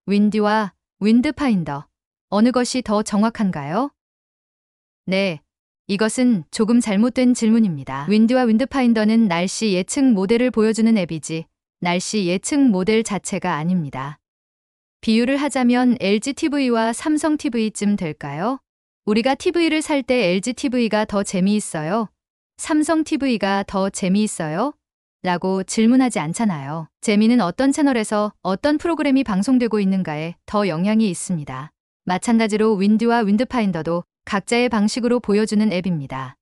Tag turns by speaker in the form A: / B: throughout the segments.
A: 윈디와 윈드파인더. 어느 것이 더 정확한가요? 네, 이것은 조금 잘못된 질문입니다. 윈디와 윈드파인더는 날씨 예측 모델을 보여주는 앱이지 날씨 예측 모델 자체가 아닙니다. 비유를 하자면 LG TV와 삼성 TV쯤 될까요? 우리가 TV를 살 때 LG TV가 더 재미있어요? 삼성 TV가 더 재미있어요? 라고 질문하지 않잖아요. 재미는 어떤 채널에서 어떤 프로그램이 방송되고 있는가에 더 영향이 있습니다. 마찬가지로 윈디와 윈드파인더도 각자의 방식으로 보여주는 앱입니다.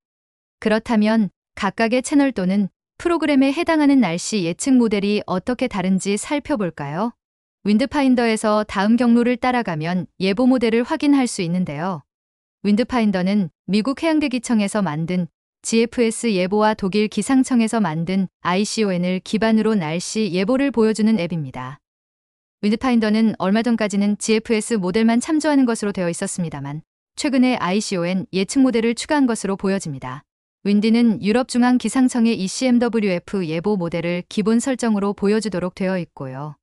A: 그렇다면 각각의 채널 또는 프로그램에 해당하는 날씨 예측 모델이 어떻게 다른지 살펴볼까요? 윈드파인더에서 다음 경로를 따라가면 예보 모델을 확인할 수 있는데요. 윈드파인더는 미국 해양대기청에서 만든 GFS 예보와 독일 기상청에서 만든 ICON을 기반으로 날씨 예보를 보여주는 앱입니다. 윈드파인더는 얼마 전까지는 GFS 모델만 참조하는 것으로 되어 있었습니다만 최근에 ICON 예측 모델을 추가한 것으로 보여집니다. 윈디는 유럽중앙기상청의 ECMWF 예보 모델을 기본 설정으로 보여주도록 되어 있고요.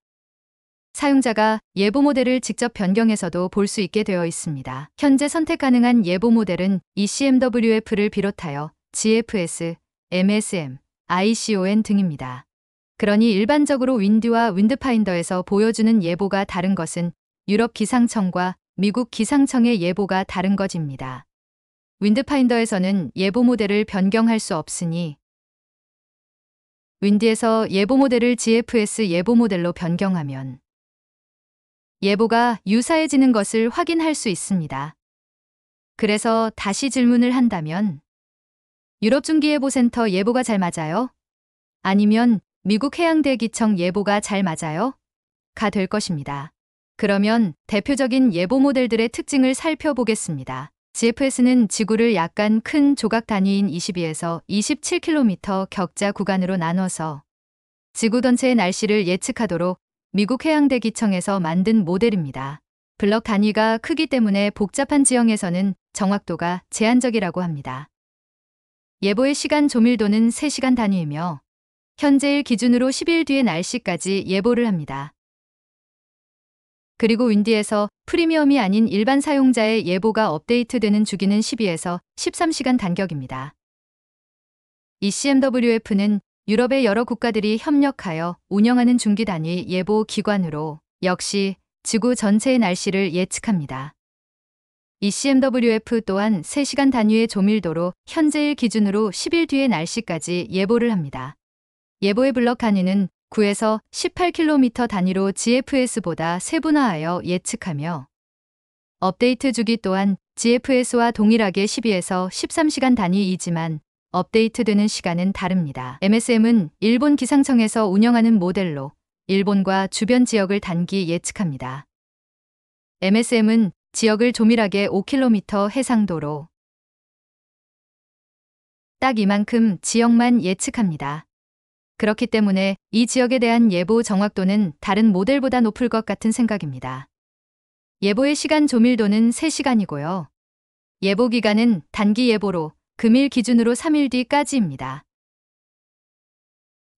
A: 사용자가 예보 모델을 직접 변경해서도 볼 수 있게 되어 있습니다. 현재 선택 가능한 예보 모델은 ECMWF를 비롯하여 GFS, MSM, ICON 등입니다. 그러니 일반적으로 윈디와 윈드파인더에서 보여주는 예보가 다른 것은 유럽 기상청과 미국 기상청의 예보가 다른 것입니다. 윈드파인더에서는 예보 모델을 변경할 수 없으니 윈디에서 예보 모델을 GFS 예보 모델로 변경하면 예보가 유사해지는 것을 확인할 수 있습니다. 그래서 다시 질문을 한다면 유럽중기예보센터 예보가 잘 맞아요? 아니면 미국 해양대기청 예보가 잘 맞아요? 가 될 것입니다. 그러면 대표적인 예보 모델들의 특징을 살펴보겠습니다. GFS는 지구를 약간 큰 조각 단위인 22에서 27km 격자 구간으로 나눠서 지구 전체의 날씨를 예측하도록 미국 해양대기청에서 만든 모델입니다. 블럭 단위가 크기 때문에 복잡한 지형에서는 정확도가 제한적이라고 합니다. 예보의 시간 조밀도는 3시간 단위이며 현재일 기준으로 10일 뒤의 날씨까지 예보를 합니다. 그리고 윈디에서 프리미엄이 아닌 일반 사용자의 예보가 업데이트되는 주기는 12에서 13시간 간격입니다. ECMWF는 유럽의 여러 국가들이 협력하여 운영하는 중기 단위 예보 기관으로 역시 지구 전체의 날씨를 예측합니다. ECMWF 또한 3시간 단위의 조밀도로 현재일 기준으로 10일 뒤의 날씨까지 예보를 합니다. 예보의 블럭 단위는 9에서 18km 단위로 GFS보다 세분화하여 예측하며 업데이트 주기 또한 GFS와 동일하게 12에서 13시간 단위이지만 업데이트되는 시간은 다릅니다. MSM은 일본 기상청에서 운영하는 모델로 일본과 주변 지역을 단기 예측합니다. MSM은 지역을 조밀하게 5km 해상도로 딱 이만큼 지역만 예측합니다. 그렇기 때문에 이 지역에 대한 예보 정확도는 다른 모델보다 높을 것 같은 생각입니다. 예보의 시간 조밀도는 3시간이고요. 예보 기간은 단기 예보로 금일 기준으로 3일 뒤까지입니다.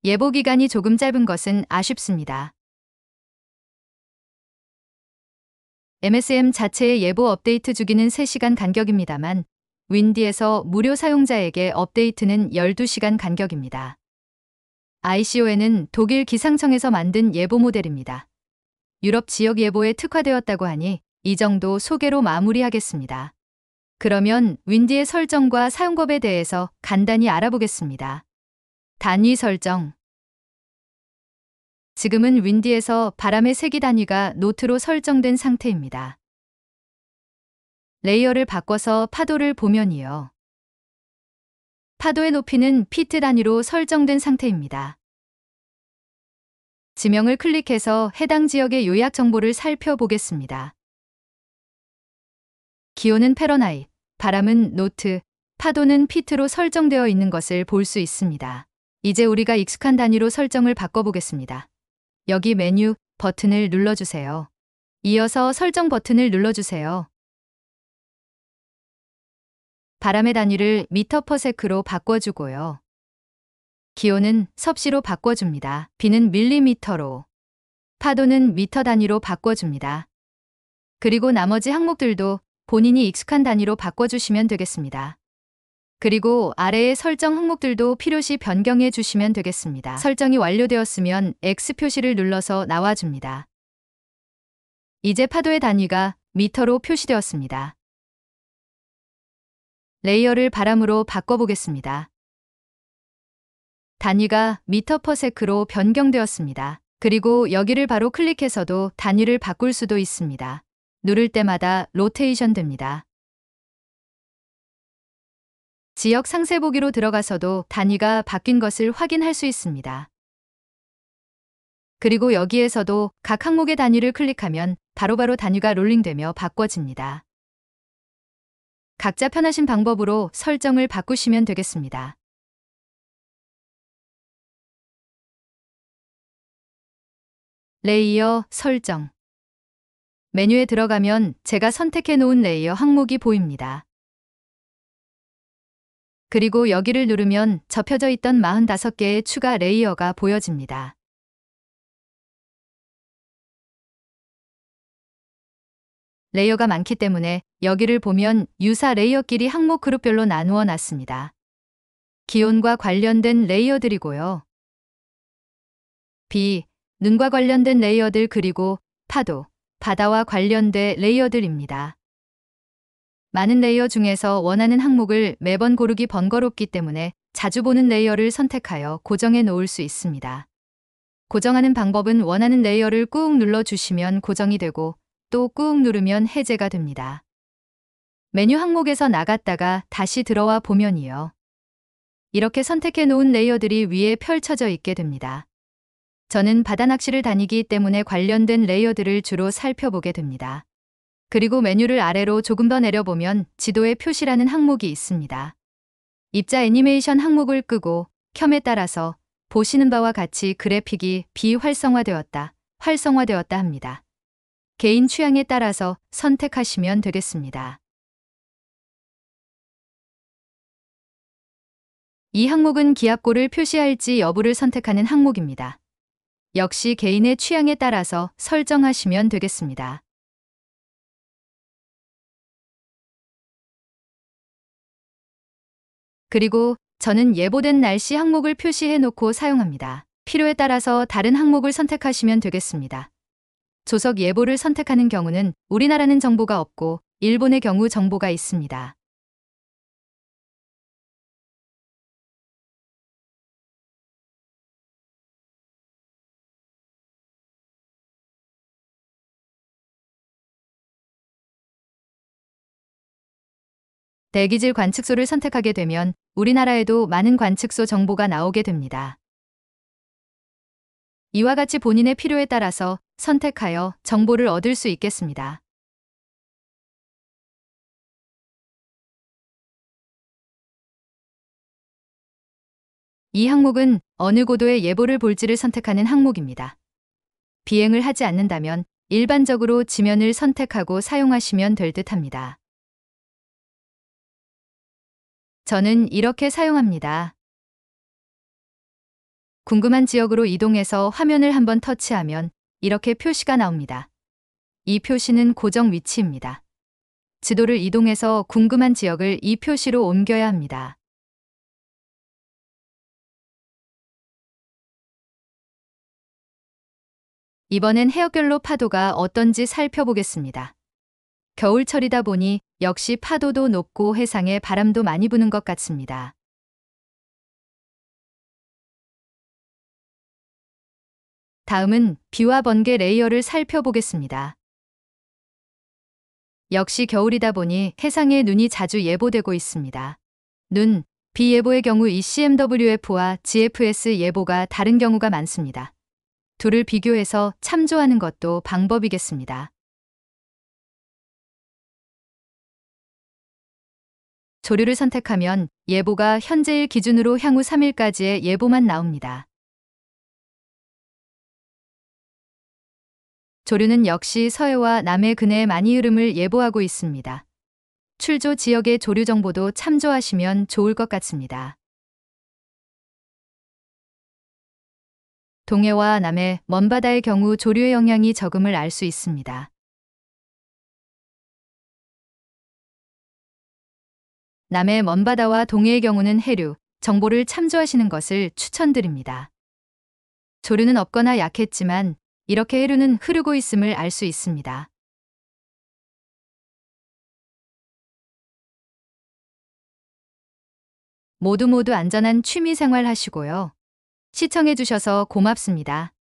A: 예보 기간이 조금 짧은 것은 아쉽습니다. MSM 자체의 예보 업데이트 주기는 3시간 간격입니다만 윈디에서 무료 사용자에게 업데이트는 12시간 간격입니다. ICON은 독일 기상청에서 만든 예보 모델입니다. 유럽 지역 예보에 특화되었다고 하니 이 정도 소개로 마무리하겠습니다. 그러면 윈디의 설정과 사용법에 대해서 간단히 알아보겠습니다. 단위 설정. 지금은 윈디에서 바람의 세기 단위가 노트로 설정된 상태입니다. 레이어를 바꿔서 파도를 보면이요. 파도의 높이는 피트 단위로 설정된 상태입니다. 지명을 클릭해서 해당 지역의 요약 정보를 살펴보겠습니다. 기온은 패러나잇, 바람은 노트, 파도는 피트로 설정되어 있는 것을 볼 수 있습니다. 이제 우리가 익숙한 단위로 설정을 바꿔보겠습니다. 여기 메뉴 버튼을 눌러주세요. 이어서 설정 버튼을 눌러주세요. 바람의 단위를 미터/세크로 바꿔주고요. 기온은 섭씨로 바꿔줍니다. 비는 밀리미터로. 파도는 미터 단위로 바꿔줍니다. 그리고 나머지 항목들도 본인이 익숙한 단위로 바꿔주시면 되겠습니다. 그리고 아래의 설정 항목들도 필요시 변경해 주시면 되겠습니다. 설정이 완료되었으면 X 표시를 눌러서 나와줍니다. 이제 파도의 단위가 미터로 표시되었습니다. 레이어를 바람으로 바꿔보겠습니다. 단위가 미터 퍼 세크로 변경되었습니다. 그리고 여기를 바로 클릭해서도 단위를 바꿀 수도 있습니다. 누를 때마다 로테이션 됩니다. 지역 상세 보기로 들어가서도 단위가 바뀐 것을 확인할 수 있습니다. 그리고 여기에서도 각 항목의 단위를 클릭하면 바로바로 단위가 롤링되며 바꿔집니다. 각자 편하신 방법으로 설정을 바꾸시면 되겠습니다. 레이어 설정. 메뉴에 들어가면 제가 선택해 놓은 레이어 항목이 보입니다. 그리고 여기를 누르면 접혀져 있던 45개의 추가 레이어가 보여집니다. 레이어가 많기 때문에 여기를 보면 유사 레이어끼리 항목 그룹별로 나누어 놨습니다. 기온과 관련된 레이어들이고요. 비, 눈과 관련된 레이어들 그리고 파도, 바다와 관련된 레이어들입니다. 많은 레이어 중에서 원하는 항목을 매번 고르기 번거롭기 때문에 자주 보는 레이어를 선택하여 고정해 놓을 수 있습니다. 고정하는 방법은 원하는 레이어를 꾹 눌러주시면 고정이 되고 또 꾹 누르면 해제가 됩니다. 메뉴 항목에서 나갔다가 다시 들어와 보면이요. 이렇게 선택해 놓은 레이어들이 위에 펼쳐져 있게 됩니다. 저는 바다 낚시를 다니기 때문에 관련된 레이어들을 주로 살펴보게 됩니다. 그리고 메뉴를 아래로 조금 더 내려보면 지도의 표시라는 항목이 있습니다. 입자 애니메이션 항목을 끄고 켬에 따라서 보시는 바와 같이 그래픽이 비활성화되었다, 활성화되었다 합니다. 개인 취향에 따라서 선택하시면 되겠습니다. 이 항목은 기압고를 표시할지 여부를 선택하는 항목입니다. 역시 개인의 취향에 따라서 설정하시면 되겠습니다. 그리고 저는 예보된 날씨 항목을 표시해 놓고 사용합니다. 필요에 따라서 다른 항목을 선택하시면 되겠습니다. 조석 예보를 선택하는 경우는 우리나라는 정보가 없고 일본의 경우 정보가 있습니다. 대기질 관측소를 선택하게 되면 우리나라에도 많은 관측소 정보가 나오게 됩니다. 이와 같이 본인의 필요에 따라서 선택하여 정보를 얻을 수 있겠습니다. 이 항목은 어느 고도의 예보를 볼지를 선택하는 항목입니다. 비행을 하지 않는다면 일반적으로 지면을 선택하고 사용하시면 될 듯합니다. 저는 이렇게 사용합니다. 궁금한 지역으로 이동해서 화면을 한번 터치하면 이렇게 표시가 나옵니다. 이 표시는 고정 위치입니다. 지도를 이동해서 궁금한 지역을 이 표시로 옮겨야 합니다. 이번엔 해역별로 파도가 어떤지 살펴보겠습니다. 겨울철이다 보니 역시 파도도 높고 해상에 바람도 많이 부는 것 같습니다. 다음은 비와 번개 레이어를 살펴보겠습니다. 역시 겨울이다 보니 해상에 눈이 자주 예보되고 있습니다. 눈, 비 예보의 경우 ECMWF와 GFS 예보가 다른 경우가 많습니다. 둘을 비교해서 참조하는 것도 방법이겠습니다. 조류를 선택하면 예보가 현재일 기준으로 향후 3일까지의 예보만 나옵니다. 조류는 역시 서해와 남해 근해의 많이 흐름을 예보하고 있습니다. 출조 지역의 조류 정보도 참조하시면 좋을 것 같습니다. 동해와 남해, 먼바다의 경우 조류의 영향이 적음을 알 수 있습니다. 남해 먼바다와 동해의 경우는 해류, 정보를 참조하시는 것을 추천드립니다. 조류는 없거나 약했지만 이렇게 해류는 흐르고 있음을 알 수 있습니다. 모두 안전한 취미 생활 하시고요. 시청해주셔서 고맙습니다.